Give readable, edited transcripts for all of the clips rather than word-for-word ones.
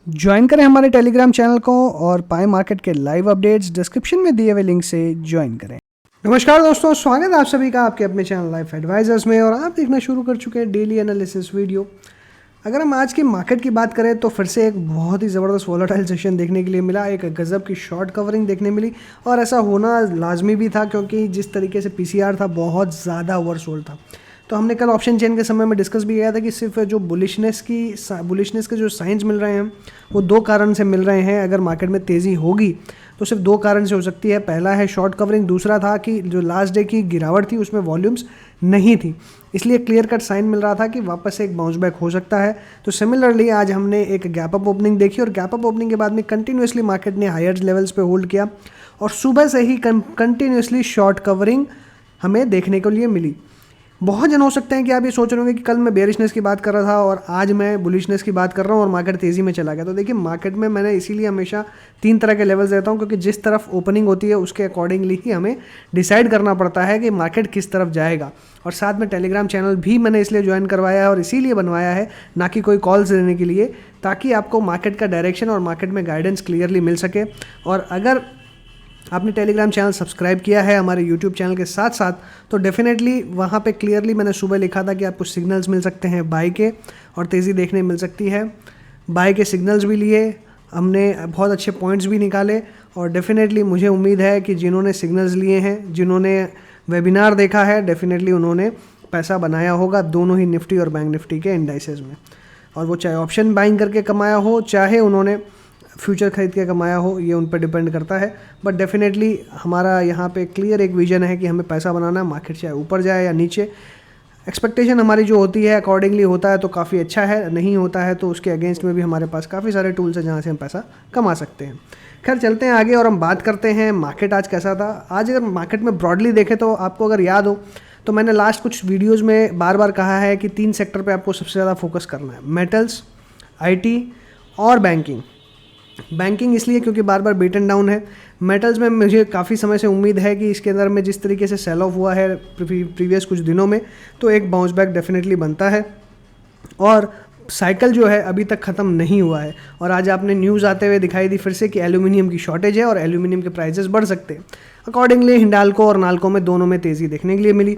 Join करें हमारे Telegram channel को और पाएं मार्केट के लाइव अपडेट्स। डिस्क्रिप्शन में दिए हुए लिंक से ज्वाइन करें। नमस्कार दोस्तों, स्वागत है आप सभी का आपके अपने चैनल लाइफ एडवाइजर्स में। और आप देखना शुरू कर चुके हैं डेली एनालिसिस वीडियो। अगर हम आज की मार्केट की बात करें तो फिर से एक बहुत ही ज़बरदस्त वॉलेटाइल सेशन देखने के लिए मिला, एक गजब की शॉर्ट कवरिंग देखने मिली। और ऐसा होना लाजमी भी था क्योंकि जिस तरीके से पीसीआर था बहुत ज़्यादा ओवरसोल्ड था। तो हमने कल ऑप्शन चेन के समय में डिस्कस भी किया था कि सिर्फ जो बुलिशनेस के जो साइंस मिल रहे हैं वो दो कारण से मिल रहे हैं। अगर मार्केट में तेज़ी होगी तो सिर्फ दो कारण से हो सकती है। पहला है शॉर्ट कवरिंग, दूसरा था कि जो लास्ट डे की गिरावट थी उसमें वॉल्यूम्स नहीं थी, इसलिए क्लियर कट साइन मिल रहा था कि वापस से एक बाउंस बैक हो सकता है। तो सिमिलरली आज हमने एक गैप अप ओपनिंग देखी और गैप अप ओपनिंग के बाद में कंटिन्यूसली मार्केट ने हायर लेवल्स पे होल्ड किया और सुबह से ही कंटिन्यूसली शॉर्ट कवरिंग हमें देखने को लिए मिली। बहुत जन हो सकते हैं कि आप ये सोच रहे होंगे कि कल मैं बेरिशनेस की बात कर रहा था और आज मैं बुलिशनेस की बात कर रहा हूँ और मार्केट तेज़ी में चला गया। तो देखिए, मार्केट में मैंने इसीलिए हमेशा तीन तरह के लेवल्स देता हूँ क्योंकि जिस तरफ ओपनिंग होती है उसके अकॉर्डिंगली ही हमें डिसाइड करना पड़ता है कि मार्केट किस तरफ जाएगा। और साथ में टेलीग्राम चैनल भी मैंने इसलिए ज्वाइन करवाया है और इसीलिए बनवाया है, ना कि कोई कॉल्स देने के लिए, ताकि आपको मार्केट का डायरेक्शन और मार्केट में गाइडेंस क्लियरली मिल सके। और अगर आपने टेलीग्राम चैनल सब्सक्राइब किया है हमारे यूट्यूब चैनल के साथ साथ, तो डेफिनेटली वहाँ पे क्लियरली मैंने सुबह लिखा था कि आपको सिग्नल्स मिल सकते हैं बाय के और तेज़ी देखने मिल सकती है। बाय के सिग्नल्स भी लिए हमने, बहुत अच्छे पॉइंट्स भी निकाले। और डेफिनेटली मुझे उम्मीद है कि जिन्होंने सिग्नल्स लिए हैं, जिन्होंने वेबिनार देखा है, डेफिनेटली उन्होंने पैसा बनाया होगा दोनों ही निफ्टी और बैंक निफ्टी के इंडाइसेस में। और वो चाहे ऑप्शन बाइंग करके कमाया हो, चाहे उन्होंने फ्यूचर खरीद के कमाया हो, ये उन पर डिपेंड करता है। बट डेफिनेटली हमारा यहाँ पे क्लियर एक विजन है कि हमें पैसा बनाना है, मार्केट चाहे ऊपर जाए या नीचे। एक्सपेक्टेशन हमारी जो होती है अकॉर्डिंगली होता है तो काफ़ी अच्छा है, नहीं होता है तो उसके अगेंस्ट में भी हमारे पास काफ़ी सारे टूल्स हैं जहाँ से हम पैसा कमा सकते हैं। खैर, चलते हैं आगे और हम बात करते हैं मार्केट आज कैसा था। आज अगर मार्केट में ब्रॉडली देखें तो आपको अगर याद हो तो मैंने लास्ट कुछ वीडियोज़ में बार बार कहा है कि तीन सेक्टर पर आपको सबसे ज़्यादा फोकस करना है, मेटल्स, IT और बैंकिंग। बैंकिंग इसलिए क्योंकि बार बार बीटन डाउन है। मेटल्स में मुझे काफ़ी समय से उम्मीद है कि इसके अंदर में जिस तरीके से सेल ऑफ हुआ है प्रीवियस कुछ दिनों में, तो एक बाउंस बैक डेफिनेटली बनता है। और साइकिल जो है अभी तक ख़त्म नहीं हुआ है। और आज आपने न्यूज़ आते हुए दिखाई दी फिर से कि एल्यूमिनियम की शॉर्टेज है और एल्यूमिनियम के प्राइसेस बढ़ सकते हैं। अकॉर्डिंगली हिंडाल्को और नाल्को में दोनों में तेज़ी देखने के लिए मिली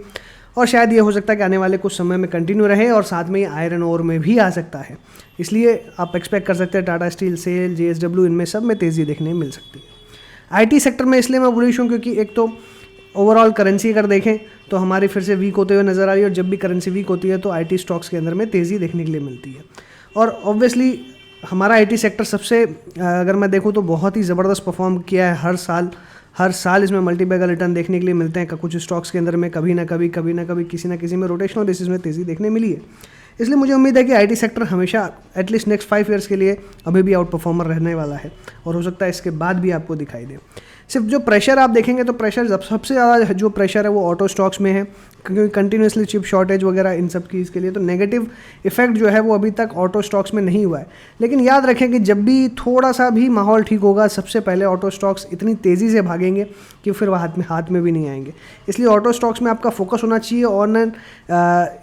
और शायद ये हो सकता है कि आने वाले कुछ समय में कंटिन्यू रहे और साथ में ये आयरन ओर में भी आ सकता है। इसलिए आप एक्सपेक्ट कर सकते हैं टाटा स्टील, सेल, JSW, इनमें सब में तेज़ी देखने मिल सकती है। IT सेक्टर में इसलिए मैं बुलिश हूँ क्योंकि एक तो ओवरऑल करेंसी अगर देखें तो हमारी फिर से वीक होते हुए नज़र आ रही है और जब भी करेंसी वीक होती है तो IT स्टॉक्स के अंदर में तेज़ी देखने के लिए मिलती है। और ऑब्वियसली हमारा IT सेक्टर सबसे अगर मैं देखूँ तो बहुत ही ज़बरदस्त परफॉर्म किया है। हर साल इसमें मल्टीबैगर रिटर्न देखने के लिए मिलते हैं। कुछ स्टॉक्स के अंदर में कभी ना कभी किसी ना किसी में रोटेशनल बेसिस में तेज़ी देखने मिली है। इसलिए मुझे उम्मीद है कि IT सेक्टर हमेशा एटलीस्ट नेक्स्ट 5 ईयर्स के लिए अभी भी आउट परफॉर्मर रहने वाला है और हो सकता है इसके बाद भी आपको दिखाई दे। सिर्फ जो प्रेशर आप देखेंगे तो प्रेशर सबसे ज़्यादा जो प्रेशर है वो ऑटो स्टॉक्स में है क्योंकि कंटिन्यूसली चिप शॉर्टेज वगैरह इन सब चीज़ के लिए तो नेगेटिव इफेक्ट जो है वो अभी तक ऑटो स्टॉक्स में नहीं हुआ है। लेकिन याद रखें कि जब भी थोड़ा सा भी माहौल ठीक होगा, सबसे पहले ऑटो स्टॉक्स इतनी तेज़ी से भागेंगे कि फिर वह हाथ में भी नहीं आएंगे। इसलिए ऑटो स्टॉक्स में आपका फोकस होना चाहिए ऑन एन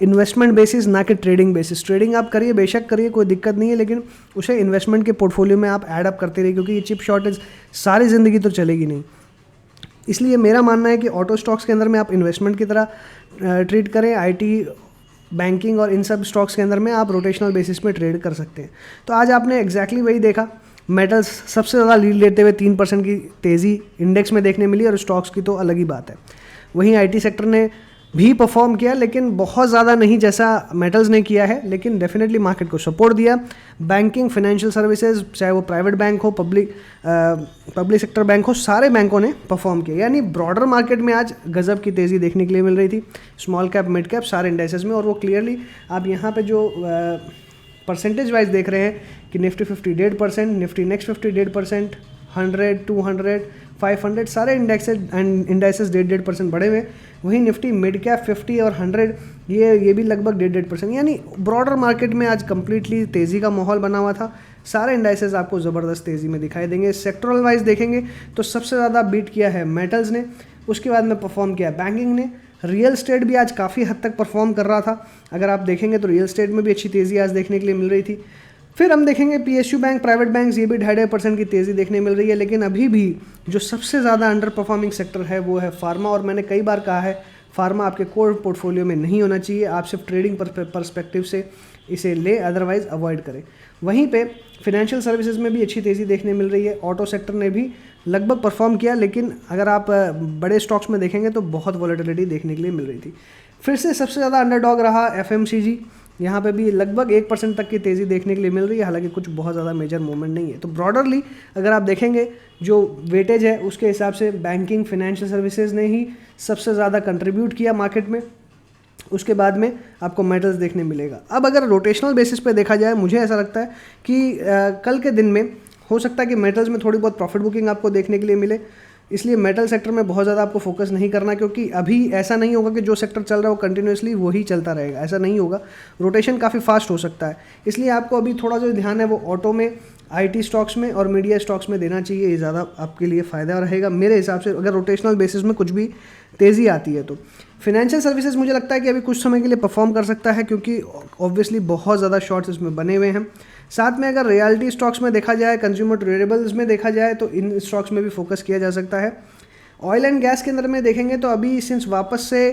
इन्वेस्टमेंट बेसिस, ना कि ट्रेडिंग बेसिस। ट्रेडिंग आप करिए, बेशक करिए, कोई दिक्कत नहीं है, लेकिन उसे इन्वेस्टमेंट के पोर्टफोलियो में आप ऐड अप करते रहिए क्योंकि ये चिप शॉर्टेज सारी ज़िंदगी तो चलेगी नहीं। इसलिए मेरा मानना है कि ऑटो स्टॉक्स के अंदर में आप इन्वेस्टमेंट की तरह ट्रीट करें। IT, बैंकिंग और इन सब स्टॉक्स के अंदर में आप रोटेशनल बेसिस में ट्रेड कर सकते हैं। तो आज आपने एग्जैक्टली वही देखा। मेटल्स सबसे ज़्यादा लीड लेते हुए 3% की तेज़ी इंडेक्स में देखने मिली और स्टॉक्स की तो अलग ही बात है। वहीं IT सेक्टर ने भी परफॉर्म किया लेकिन बहुत ज़्यादा नहीं जैसा मेटल्स ने किया है, लेकिन डेफिनेटली मार्केट को सपोर्ट दिया। बैंकिंग, फाइनेंशियल सर्विसेज, चाहे वो प्राइवेट बैंक हो, पब्लिक सेक्टर बैंक हो, सारे बैंकों ने परफॉर्म किया। यानी ब्रॉडर मार्केट में आज गजब की तेज़ी देखने के लिए मिल रही थी, स्मॉल कैप, मिड कैप, सारे इंडाइसेस में। और वो क्लियरली आप यहाँ पे जो परसेंटेज वाइज देख रहे हैं कि निफ्टी 50 1.5%, निफ्टी नेक्स्ट 50 1.5%, 100, 200, 500 सारे इंडेक्सेस 1.5% बढ़े हुए। वहीं निफ्टी मिड कैप 50 और 100 ये भी लगभग 1.5%। यानी ब्रॉडर मार्केट में आज कंप्लीटली तेज़ी का माहौल बना हुआ था। सारे इंडाइसेस आपको ज़बरदस्त तेज़ी में दिखाई देंगे। सेक्टरल वाइज देखेंगे तो सबसे ज़्यादा बीट किया है मेटल्स ने, उसके बाद में परफॉर्म किया बैंकिंग ने। रियल एस्टेट भी आज काफ़ी हद तक परफॉर्म कर रहा था। अगर आप देखेंगे तो रियल एस्टेट में भी अच्छी तेज़ी आज देखने के लिए मिल रही थी। फिर हम देखेंगे पीएसयू बैंक, प्राइवेट बैंक, ये भी 2.5% की तेज़ी देखने मिल रही है। लेकिन अभी भी जो सबसे ज़्यादा अंडर परफॉर्मिंग सेक्टर है वो है फार्मा, और मैंने कई बार कहा है फार्मा आपके कोर पोर्टफोलियो में नहीं होना चाहिए। आप सिर्फ ट्रेडिंग परस्पेक्टिव से इसे ले, अदरवाइज अवॉइड करें। वहीं पे फिनेंशियल सर्विसेज में भी अच्छी तेज़ी देखने मिल रही है। ऑटो सेक्टर ने भी लगभग परफॉर्म किया, लेकिन अगर आप बड़े स्टॉक्स में देखेंगे तो बहुत वॉलेटिलिटी देखने के लिए मिल रही थी। फिर से सबसे ज़्यादा अंडरडॉग रहा एफएमसीजी, यहाँ पे भी लगभग 1% तक की तेज़ी देखने के लिए मिल रही है, हालांकि कुछ बहुत ज़्यादा मेजर मूवमेंट नहीं है। तो ब्रॉडरली अगर आप देखेंगे जो वेटेज है उसके हिसाब से बैंकिंग, फिनेंशियल सर्विसेज ने ही सबसे ज़्यादा कंट्रीब्यूट किया मार्केट में। उसके बाद में आपको मेटल्स देखने मिलेगा। अब अगर रोटेशनल बेसिस पे देखा जाए, मुझे ऐसा लगता है कि कल के दिन में हो सकता है कि मेटल्स में थोड़ी बहुत प्रॉफिट बुकिंग आपको देखने के लिए मिले, इसलिए मेटल सेक्टर में बहुत ज़्यादा आपको फोकस नहीं करना, क्योंकि अभी ऐसा नहीं होगा कि जो सेक्टर चल रहा है वो कंटिन्यूसली वही चलता रहेगा, ऐसा नहीं होगा। रोटेशन काफ़ी फास्ट हो सकता है, इसलिए आपको अभी थोड़ा जो ध्यान है वो ऑटो में, आईटी स्टॉक्स में और मीडिया स्टॉक्स में देना चाहिए। ये ज़्यादा आपके लिए फ़ायदा रहेगा मेरे हिसाब से, अगर रोटेशनल बेसिस में कुछ भी तेज़ी आती है तो। फिनेंशियल सर्विसेज मुझे लगता है कि अभी कुछ समय के लिए परफॉर्म कर सकता है, क्योंकि ऑब्वियसली बहुत ज़्यादा शॉर्ट्स इसमें बने हुए हैं। साथ में अगर रियलिटी स्टॉक्स में देखा जाए, कंज्यूमर ड्यूरेबल्स में देखा जाए, तो इन स्टॉक्स में भी फोकस किया जा सकता है। ऑयल एंड गैस के अंदर में देखेंगे तो अभी सिंस वापस से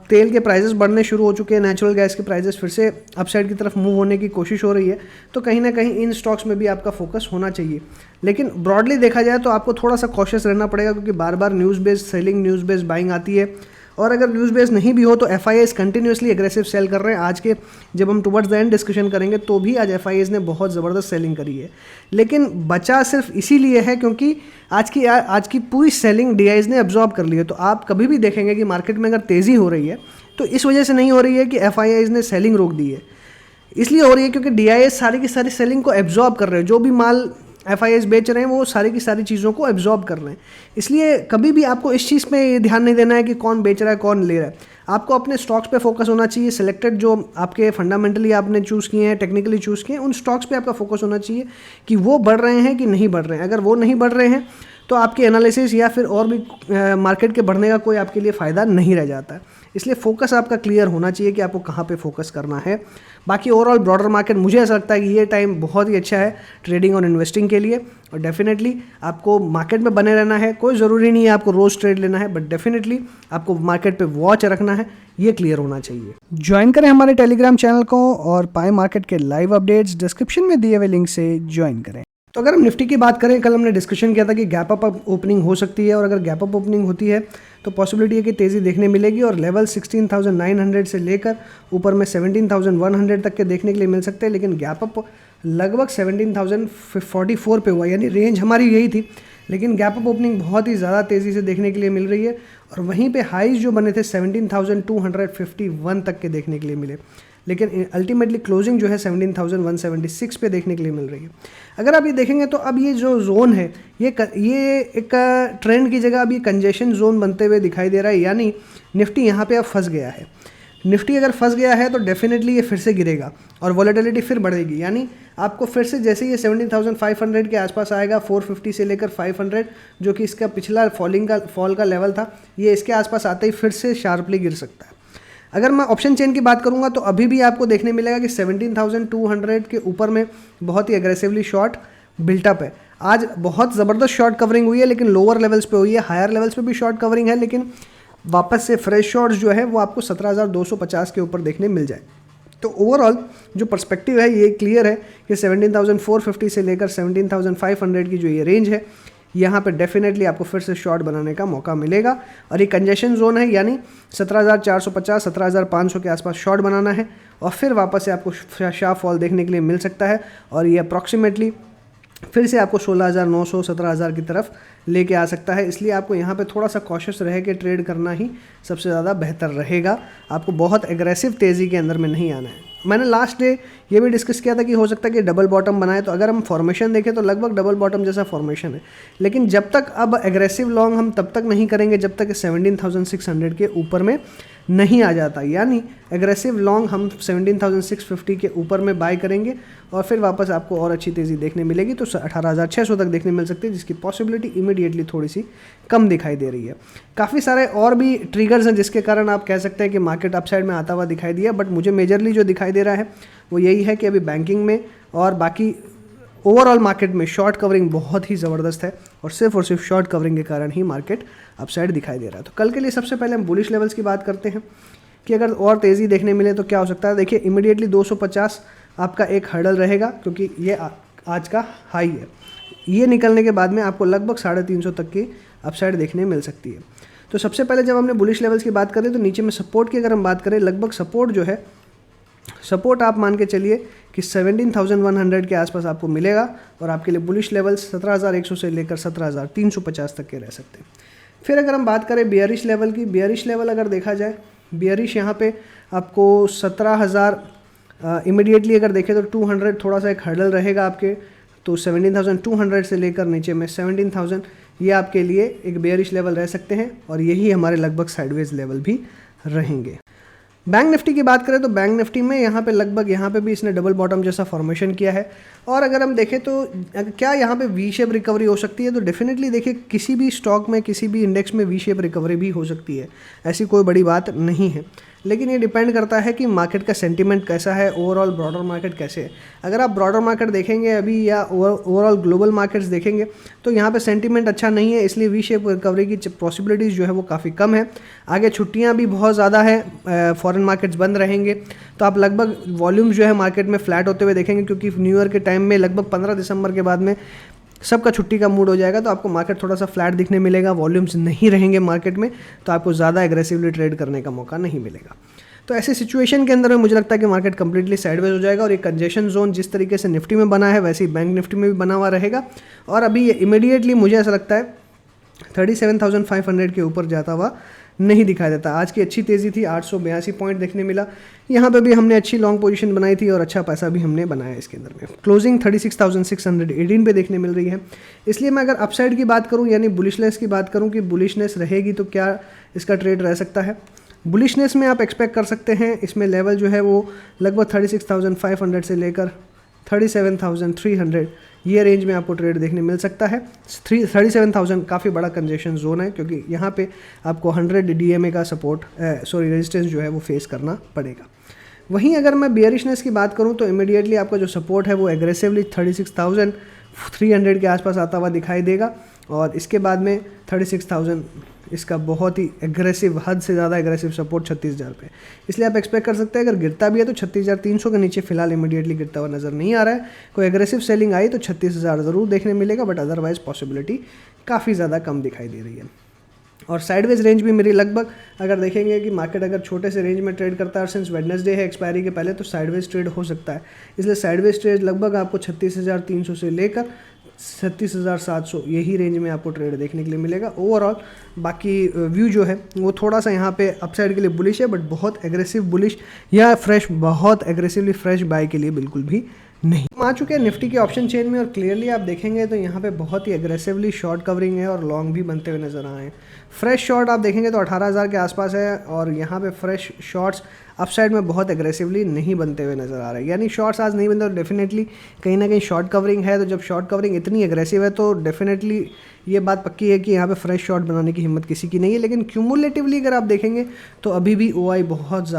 तेल के प्राइसेस बढ़ने शुरू हो चुके हैं, नेचुरल गैस के प्राइसेस फिर से अपसाइड की तरफ मूव होने की कोशिश हो रही है, तो कहीं ना कहीं इन स्टॉक्स में भी आपका फोकस होना चाहिए। लेकिन ब्रॉडली देखा जाए तो आपको थोड़ा सा कॉशियस रहना पड़ेगा, क्योंकि बार बार news based selling, news based buying आती है, और अगर न्यूज़ बेस नहीं भी हो तो एफआईआईज कंटिन्यूसली एग्रेसिव सेल कर रहे हैं। आज के जब हम टुवर्ड्स द एंड डिस्कशन करेंगे तो भी आज एफआईआईज ने बहुत ज़बरदस्त सेलिंग करी है, लेकिन बचा सिर्फ इसीलिए है क्योंकि आज की पूरी सेलिंग डीआईज ने अब्जॉर्ब कर ली है। तो आप कभी भी देखेंगे कि मार्केट में अगर तेज़ी हो रही है तो इस वजह से नहीं हो रही है कि एफआईआईज ने सेलिंग रोक दी है, इसलिए हो रही है क्योंकि डीआईएस सारी की सारी सेलिंग को एब्जॉर्ब कर रहे हैं। जो भी माल एफआईआईज बेच रहे हैं वो सारी की सारी चीज़ों को एब्जॉर्ब कर रहे हैं। इसलिए कभी भी आपको इस चीज़ पे ये ध्यान नहीं देना है कि कौन बेच रहा है कौन ले रहा है, आपको अपने स्टॉक्स पे फोकस होना चाहिए। सिलेक्टेड जो आपके फंडामेंटली आपने चूज़ किए हैं, टेक्निकली चूज़ किए हैं, उन स्टॉक्स पे आपका फोकस होना चाहिए कि वो बढ़ रहे हैं कि नहीं बढ़ रहे हैं। अगर वो नहीं बढ़ रहे हैं तो आपके एनालिसिस या फिर और भी मार्केट के बढ़ने का कोई आपके लिए फ़ायदा नहीं रह जाता है। इसलिए फोकस आपका क्लियर होना चाहिए कि आपको कहाँ पे फोकस करना है। बाकी ओवरऑल ब्रॉडर मार्केट मुझे ऐसा लगता है कि ये टाइम बहुत ही अच्छा है ट्रेडिंग और इन्वेस्टिंग के लिए, और डेफिनेटली आपको मार्केट में बने रहना है। कोई ज़रूरी नहीं है आपको रोज़ ट्रेड लेना है, बट डेफिनेटली आपको मार्केट पे वॉच रखना है, ये क्लियर होना चाहिए। ज्वाइन करें हमारे टेलीग्राम चैनल को और पाए मार्केट के लाइव अपडेट्स डिस्क्रिप्शन में दिए हुए लिंक से ज्वाइन करें। तो अगर हम निफ्टी की बात करें, कल हमने डिस्कशन किया था कि गैप अप ओपनिंग हो सकती है, और अगर गैप अप ओपनिंग होती है तो पॉसिबिलिटी है कि तेज़ी देखने मिलेगी, और लेवल 16,900 से लेकर ऊपर में 17,100 तक के देखने के लिए मिल सकते हैं। लेकिन गैप अप लगभग 17,044 पे हुआ, यानी रेंज हमारी यही थी, लेकिन गैप अप ओपनिंग बहुत ही ज़्यादा तेज़ी से देखने के लिए मिल रही है, और वहीं पे हाईज जो बने थे 17,251 तक के देखने के लिए मिले, लेकिन अल्टीमेटली क्लोजिंग जो है 17,176 पे देखने के लिए मिल रही है। अगर आप ये देखेंगे तो अब ये जो जोन है ये एक ट्रेंड की जगह अब ये कंजेशन जोन बनते हुए दिखाई दे रहा है, यानी निफ्टी यहाँ पे अब फंस गया है। निफ्टी अगर फंस गया है तो डेफिनेटली ये फिर से गिरेगा और वॉलेटिलिटी फिर बढ़ेगी, यानी आपको फिर से जैसे ये 17,500 के आसपास आएगा, 450 से लेकर 500 जो कि इसका पिछला फॉल का लेवल था, ये इसके आसपास आते ही फिर से शार्पली गिर सकता है। अगर मैं ऑप्शन चेन की बात करूंगा तो अभी भी आपको देखने मिलेगा कि 17,200 के ऊपर में बहुत ही एग्रेसिवली शॉर्ट बिल्टअप है। आज बहुत ज़बरदस्त शॉर्ट कवरिंग हुई है, लेकिन लोअर लेवल्स पे हुई है। हायर लेवल्स पे भी शॉर्ट कवरिंग है, लेकिन वापस से फ्रेश शॉर्ट्स जो है वो आपको 17,250 के ऊपर देखने मिल जाए। तो ओवरऑल जो पर्सपेक्टिव है ये क्लियर है कि 17,450 से लेकर 17,500 की जो ये रेंज है, यहाँ पे डेफिनेटली आपको फिर से शॉर्ट बनाने का मौका मिलेगा, और ये कंजेशन जोन है, यानी 17,450 17,500 के आसपास शॉर्ट बनाना है, और फिर वापस से आपको शार्प फॉल देखने के लिए मिल सकता है, और ये अप्रॉक्सीमेटली फिर से आपको 16,900 17,000 की तरफ लेके आ सकता है। इसलिए आपको यहाँ पे थोड़ा सा कॉशियस रह के ट्रेड करना ही सबसे ज़्यादा बेहतर रहेगा। आपको बहुत एग्रेसिव तेज़ी के अंदर में नहीं आना है। मैंने लास्ट डे ये भी डिस्कस किया था कि हो सकता है कि डबल बॉटम बनाए, तो अगर हम फॉर्मेशन देखें तो लगभग डबल बॉटम जैसा फॉर्मेशन है, लेकिन जब तक अब एग्रेसिव लॉन्ग हम तब तक नहीं करेंगे जब तक 17,600 के ऊपर में नहीं आ जाता, यानी एग्रेसिव लॉन्ग हम 17,650 के ऊपर में बाय करेंगे, और फिर वापस आपको और अच्छी तेज़ी देखने मिलेगी, तो 18,600 तक देखने मिल सकती है, जिसकी पॉसिबिलिटी इमीडिएटली थोड़ी सी कम दिखाई दे रही है। काफ़ी सारे और भी ट्रिगर्स हैं जिसके कारण आप कह सकते हैं कि मार्केट अपसाइड में आता हुआ दिखाई दिया, बट मुझे मेजरली जो दिखाई दे रहा है वो यही है कि अभी बैंकिंग में और बाकी ओवरऑल मार्केट में शॉर्ट कवरिंग बहुत ही ज़बरदस्त है और सिर्फ शॉर्ट कवरिंग के कारण ही मार्केट अपसाइड दिखाई दे रहा है। तो कल के लिए सबसे पहले हम बुलिश लेवल्स की बात करते हैं कि अगर और तेज़ी देखने मिले तो क्या हो सकता है। देखिए इमीडिएटली 250 आपका एक हर्डल रहेगा, क्योंकि ये आज का हाई है। ये निकलने के बाद में आपको लगभग 350 तक की अपसाइड देखने मिल सकती है। तो सबसे पहले जब हमने बुलिश लेवल्स की बात करें तो नीचे में सपोर्ट की अगर हम बात करें, लगभग सपोर्ट जो है, सपोर्ट आप मान के चलिए कि 17,100 के आसपास आपको मिलेगा और आपके लिए बुलिश लेवल्स 17,100 से लेकर 17,350 तक के रह सकते हैं। फिर अगर हम बात करें बियरिश लेवल की, बियरिश लेवल अगर देखा जाए, बियरिश यहाँ पे आपको 17,000 इमीडिएटली अगर देखें तो 200 थोड़ा सा एक हर्डल रहेगा आपके, तो 17,200 से लेकर नीचे में 17,000 ये आपके लिए एक बेयरिश लेवल रह सकते हैं और यही हमारे लगभग साइडवेज लेवल भी रहेंगे। बैंक निफ्टी की बात करें तो बैंक निफ्टी में यहाँ पे लगभग यहाँ पे भी इसने डबल बॉटम जैसा फॉर्मेशन किया है और अगर हम देखें तो क्या यहाँ पे वी शेप रिकवरी हो सकती है, तो डेफिनेटली देखिए किसी भी स्टॉक में किसी भी इंडेक्स में वी शेप रिकवरी भी हो सकती है, ऐसी कोई बड़ी बात नहीं है। लेकिन ये डिपेंड करता है कि मार्केट का सेंटीमेंट कैसा है, ओवरऑल ब्रॉडर मार्केट कैसे है। अगर आप ब्रॉडर मार्केट देखेंगे अभी या ओवरऑल ग्लोबल मार्केट्स देखेंगे तो यहाँ पे सेंटीमेंट अच्छा नहीं है, इसलिए वी शेप रिकवरी की पॉसिबिलिटीज़ जो है वो काफ़ी कम है। आगे छुट्टियाँ भी बहुत ज़्यादा है, फॉरेन मार्केट्स बंद रहेंगे, तो आप लगभग वॉल्यूम्स जो है मार्केट में फ्लैट होते हुए देखेंगे, क्योंकि न्यू ईयर के टाइम में लगभग 15 दिसंबर के बाद में सबका छुट्टी का मूड हो जाएगा, तो आपको मार्केट थोड़ा सा फ्लैट दिखने मिलेगा, वॉल्यूम्स नहीं रहेंगे मार्केट में, तो आपको ज़्यादा एग्रेसिवली ट्रेड करने का मौका नहीं मिलेगा। तो ऐसे सिचुएशन के अंदर में मुझे लगता है कि मार्केट कंप्लीटली साइडवेज हो जाएगा और ये कंजेशन जोन जिस तरीके से निफ्टी में बना है वैसे ही बैंक निफ्टी में भी बना हुआ रहेगा और अभी ये इमीडिएटली मुझे ऐसा लगता है 37,500 के ऊपर जाता हुआ नहीं दिखाई देता। आज की अच्छी तेज़ी थी, 882 पॉइंट देखने मिला, यहाँ पे भी हमने अच्छी लॉन्ग पोजीशन बनाई थी और अच्छा पैसा भी हमने बनाया इसके अंदर में। क्लोजिंग 36,618 पे देखने मिल रही है। इसलिए मैं अगर अपसाइड की बात करूँ यानी बुलिशनेस की बात करूँ कि बुलिशनेस रहेगी तो क्या इसका ट्रेड रह सकता है। बुलिशनेस में आप एक्सपेक्ट कर सकते हैं इसमें लेवल जो है वो लगभग 36,500 से लेकर 37,300 ये रेंज में आपको ट्रेड देखने मिल सकता है। 37,000 काफ़ी बड़ा कंजेशन जोन है, क्योंकि यहाँ पे आपको 100 DMA का रेजिस्टेंस जो है वो फेस करना पड़ेगा। वहीं अगर मैं बियरिशनेस की बात करूँ तो इमीडिएटली आपका जो सपोर्ट है वो एग्रेसिवली 36,300 के आसपास आता हुआ दिखाई देगा और इसके बाद में 36,000 इसका बहुत ही एग्रेसिव, हद से ज़्यादा एग्रेसिव सपोर्ट 36,000 पे। इसलिए आप एक्सपेक्ट कर सकते हैं अगर गिरता भी है तो 36,300 के नीचे फिलहाल इमीडिएटली गिरता हुआ नज़र नहीं आ रहा है। कोई एग्रेसिव सेलिंग आई तो 36,000 ज़रूर देखने मिलेगा, बट अदरवाइज पॉसिबिलिटी काफ़ी ज़्यादा कम दिखाई दे रही है। और साइडवेज रेंज भी मेरी लगभग अगर देखेंगे कि मार्केट अगर छोटे से रेंज में ट्रेड करता है और सिंस वेडनेसडे है एक्सपायरी के पहले, तो साइडवेज ट्रेड हो सकता है। इसलिए साइडवेज ट्रेड लगभग आपको 36,300 से लेकर 36,700 यही रेंज में आपको ट्रेड देखने के लिए मिलेगा। ओवरऑल बाकी व्यू जो है वो थोड़ा सा यहाँ पे अपसाइड के लिए बुलिश है, बट बहुत एग्रेसिव बुलिश या बहुत एग्रेसिवली फ्रेश बाय के लिए बिल्कुल भी नहीं। हम आ चुके हैं निफ्टी के ऑप्शन चेन में और क्लियरली आप देखेंगे तो यहाँ पे बहुत ही एग्रेसिवली शॉर्ट कवरिंग है और लॉन्ग भी बनते हुए नजर आ रहे हैं। फ्रेश शॉर्ट आप देखेंगे तो 18,000 के आसपास है और यहाँ पे फ्रेश शॉर्ट्स अपसाइड में बहुत एग्रेसिवली नहीं बनते हुए नजर आ रहे हैं। यानी शॉर्ट्स आज नहीं बनते तो डेफिनेटली कहीं ना कहीं शॉर्ट कवरिंग है, तो जब शॉर्ट कवरिंग इतनी एग्रेसिव है तो डेफिनेटली ये बात पक्की है कि यहाँ पे फ्रेश शॉर्ट बनाने की हिम्मत किसी की नहीं है। लेकिन क्यूमुलेटिवली अगर आप देखेंगे तो अभी भी OI बहुत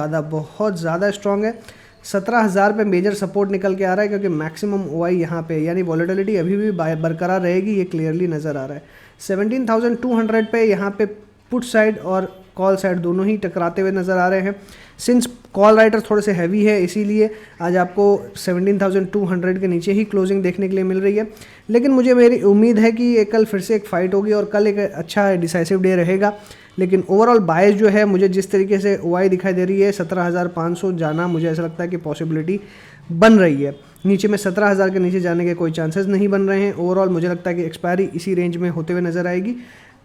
ज़्यादा स्ट्रॉन्ग है। 17,000 पे मेजर सपोर्ट निकल के आ रहा है, क्योंकि मैक्सिमम OI यहाँ पे यानी वॉलेटिलिटी अभी भी बरकरार रहेगी, ये क्लियरली नज़र आ रहा है। 17,200 पे यहाँ पे पुट साइड और कॉल साइड दोनों ही टकराते हुए नज़र आ रहे हैं। सिंस कॉल राइटर थोड़े से हैवी है इसीलिए आज आपको 17,200 के नीचे ही क्लोजिंग देखने के लिए मिल रही है। लेकिन मेरी उम्मीद है कि कल फिर से एक फाइट होगी और कल एक अच्छा डिसाइसिव डे रहेगा। लेकिन ओवरऑल बायस जो है मुझे जिस तरीके से OI दिखाई दे रही है 17,500 जाना, मुझे ऐसा लगता है कि पॉसिबिलिटी बन रही है। नीचे में 17,000 के नीचे जाने के कोई चांसेस नहीं बन रहे हैं। ओवरऑल मुझे लगता है कि एक्सपायरी इसी रेंज में होते हुए नज़र आएगी।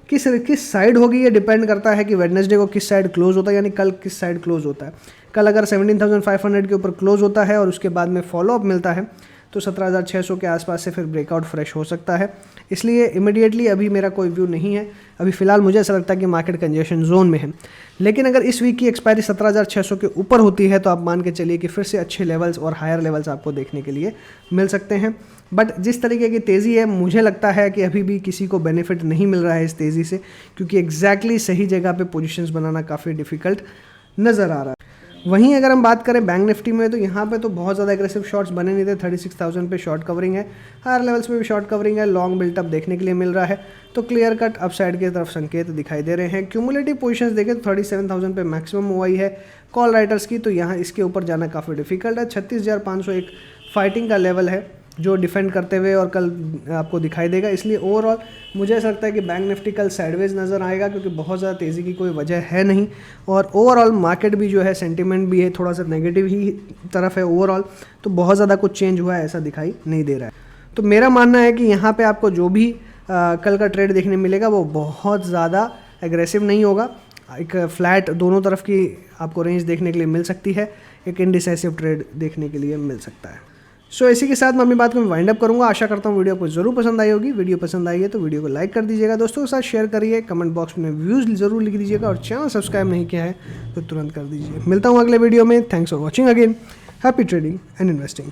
किस साइड होगी ये डिपेंड करता है कि वेडनेसडे को किस साइड क्लोज होता है, यानी कल किस साइड क्लोज होता है। कल अगर 17,500 के ऊपर क्लोज होता है और उसके बाद में फॉलोअप मिलता है तो 17,600 के आसपास से फिर ब्रेकआउट फ्रेश हो सकता है। इसलिए इमीडिएटली अभी मेरा कोई व्यू नहीं है। अभी फ़िलहाल मुझे ऐसा लगता है कि मार्केट कंजेशन जोन में है। लेकिन अगर इस वीक की एक्सपायरी 17,600 के ऊपर होती है तो आप मान के चलिए कि फिर से अच्छे लेवल्स और हायर लेवल्स आपको देखने के लिए मिल सकते हैं। बट जिस तरीके की तेज़ी है मुझे लगता है कि अभी भी किसी को बेनिफिट नहीं मिल रहा है इस तेज़ी से, क्योंकि एग्जैक्टली सही जगह पे पोजीशंस बनाना काफ़ी डिफ़िकल्ट नज़र आ रहा है। वहीं अगर हम बात करें बैंक निफ्टी में, तो यहाँ पे तो बहुत ज़्यादा एग्रेसिव शॉर्ट्स बने नहीं थे। 36,000 पे शॉर्ट कवरिंग है, हायर लेवल्स पे भी शॉर्ट कवरिंग है, लॉन्ग बिल्टअप देखने के लिए मिल रहा है। तो क्लियर कट अपसाइड की तरफ संकेत दिखाई दे रहे हैं। क्यूमुलेटिव पोजीशंस देखें तो 37,000 पे मैक्सिमम हुई है कॉल राइटर्स की, तो यहाँ इसके ऊपर जाना काफ़ी डिफिकल्ट है। 36,501 फाइटिंग का लेवल है जो डिफेंड करते हुए और कल आपको दिखाई देगा। इसलिए ओवरऑल मुझे ऐसा लगता है कि बैंक निफ्टी कल साइडवेज नज़र आएगा, क्योंकि बहुत ज़्यादा तेज़ी की कोई वजह है नहीं, और ओवरऑल मार्केट भी जो है सेंटीमेंट भी है थोड़ा सा नेगेटिव ही तरफ है ओवरऑल। तो बहुत ज़्यादा कुछ चेंज हुआ है ऐसा दिखाई नहीं दे रहा है। तो मेरा मानना है कि यहाँ पे आपको जो भी कल का ट्रेड देखने मिलेगा वो बहुत ज़्यादा एग्रेसिव नहीं होगा। एक फ्लैट दोनों तरफ की आपको रेंज देखने के लिए मिल सकती है, एक इनडिसाइसिव ट्रेड देखने के लिए मिल सकता है। सो इसी के साथ मैं अपनी बात को वाइंड अप करूंगा। आशा करता हूँ वीडियो आपको ज़रूर पसंद आई होगी। वीडियो पसंद आई है तो वीडियो को लाइक कर दीजिएगा, दोस्तों के साथ शेयर करिए, कमेंट बॉक्स में व्यूज़ ज़रूर लिख दीजिएगा, और चैनल सब्सक्राइब नहीं किया है तो तुरंत कर दीजिए। मिलता हूँ अगले वीडियो में। Thanks for watching again. Happy trading and investing.